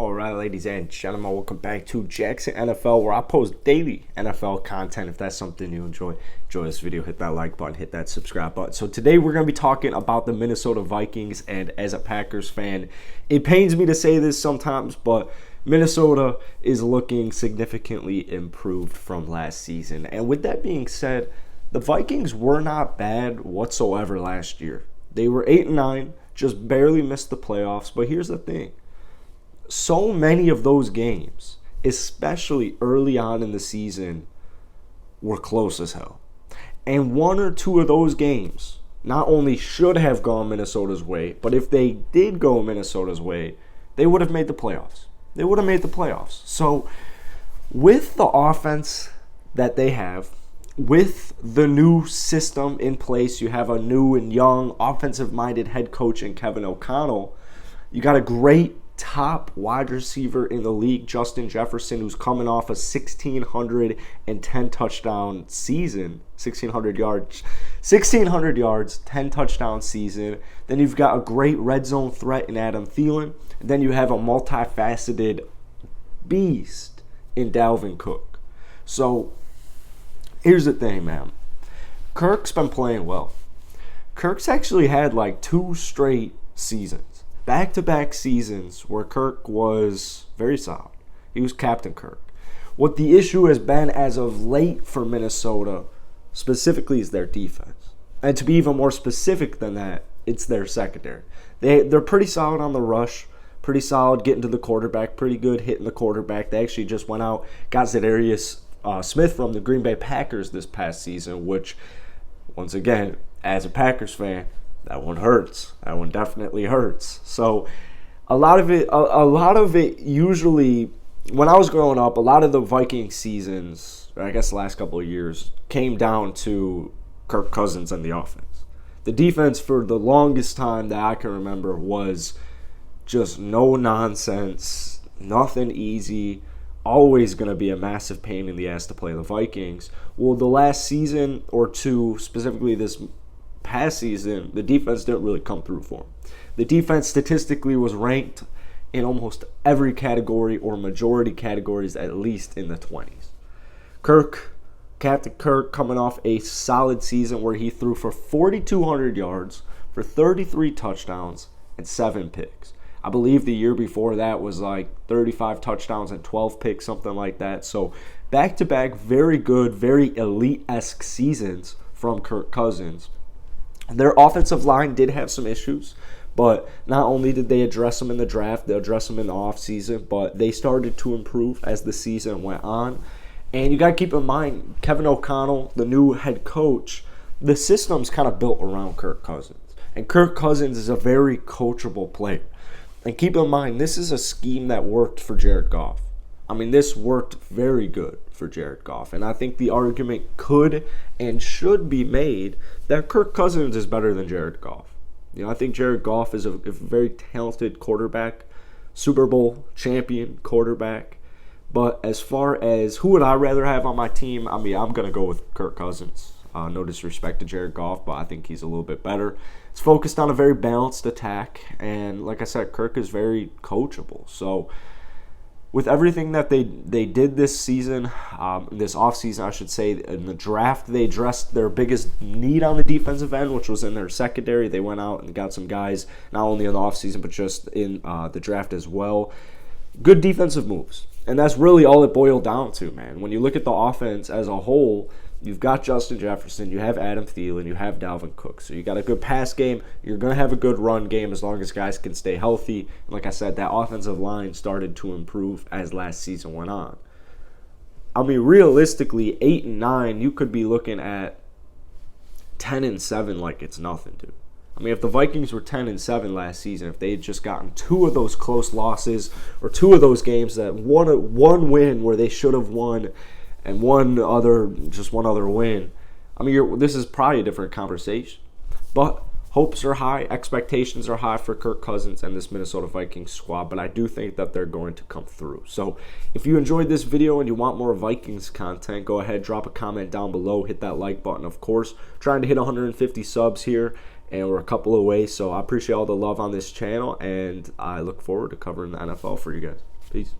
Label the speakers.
Speaker 1: All right, ladies and gentlemen, welcome back to Jackson NFL, where I post daily NFL content. If that's something you enjoy this video, hit that like button, hit that subscribe button. So today we're going to be talking about the Minnesota Vikings, and as a Packers fan, it pains me to say this sometimes, but Minnesota is looking significantly improved from last season. And with that being said, the Vikings were not bad whatsoever last year. They were 8-9, just barely missed the playoffs, but here's the thing. So many of those games, especially early on in the season, were close as hell. And one or two of those games not only should have gone Minnesota's way, but if they did go Minnesota's way, they would have made the playoffs. So with the offense that they have, with the new system in place, you have a new and young offensive-minded head coach in Kevin O'Connell. You got a great top wide receiver in the league, Justin Jefferson, who's coming off a 1,610 touchdown season, 1,600 yards, 10 touchdown season. Then you've got a great red zone threat in Adam Thielen. And then you have a multifaceted beast in Dalvin Cook. So here's the thing, man. Kirk's been playing well. Kirk's actually had like 2 straight seasons. Back-to-back seasons where Kirk was very solid. He was Captain Kirk. What the issue has been as of late for Minnesota specifically is their defense. And to be even more specific than that, it's their secondary. They're pretty solid on the rush, pretty solid getting to the quarterback, pretty good hitting the quarterback. They actually just went out, got Zadarius Smith from the Green Bay Packers this past season, which, once again, as a Packers fan, that one hurts. That one definitely hurts. So a lot of it usually, when I was growing up, a lot of the Viking seasons, or I guess the last couple of years, came down to Kirk Cousins and the offense. The defense for the longest time that I can remember was just no nonsense, nothing easy, always going to be a massive pain in the ass to play the Vikings. Well, the last season or two, specifically this past season, the defense didn't really come through for him. The defense statistically was ranked in almost every category or majority categories, at least in the 20s. Captain Kirk, coming off a solid season where he threw for 4,200 yards, for 33 touchdowns, and 7 picks. I believe the year before that was like 35 touchdowns and 12 picks, something like that. So back-to-back, very good, very elite-esque seasons from Kirk Cousins. Their offensive line did have some issues, but not only did they address them in the draft, they addressed them in the offseason, but they started to improve as the season went on. And you got to keep in mind, Kevin O'Connell, the new head coach, the system's kind of built around Kirk Cousins. And Kirk Cousins is a very coachable player. And keep in mind, this is a scheme that worked for Jared Goff. I mean, this worked very good for Jared Goff. And I think the argument could and should be made that Kirk Cousins is better than Jared Goff. You know, I think Jared Goff is a very talented quarterback, Super Bowl champion quarterback. But as far as who would I rather have on my team, I mean, I'm going to go with Kirk Cousins. No disrespect to Jared Goff, but I think he's a little bit better. It's focused on a very balanced attack. And like I said, Kirk is very coachable. So with everything that they did this season, this offseason, I should say, in the draft, they addressed their biggest need on the defensive end, which was in their secondary. They went out and got some guys, not only in the offseason, but just in the draft as well. Good defensive moves. And that's really all it boiled down to, man. When you look at the offense as a whole, you've got Justin Jefferson, you have Adam Thielen, you have Dalvin Cook. So you got a good pass game. You're going to have a good run game as long as guys can stay healthy. And like I said, that offensive line started to improve as last season went on. I mean, realistically, 8-9, you could be looking at 10-7 like it's nothing, dude. I mean, if the Vikings were 10-7 last season, if they had just gotten 2 of those close losses or 2 of those games that one win where they should have won, and one other win, I mean, this is probably a different conversation. But hopes are high, expectations are high for Kirk Cousins and this Minnesota Vikings squad, but I do think that they're going to come through. So if you enjoyed this video and you want more Vikings content, go ahead, drop a comment down below, hit that like button, of course. Trying to hit 150 subs here, and we're a couple away. So I appreciate all the love on this channel, and I look forward to covering the NFL for you guys. Peace.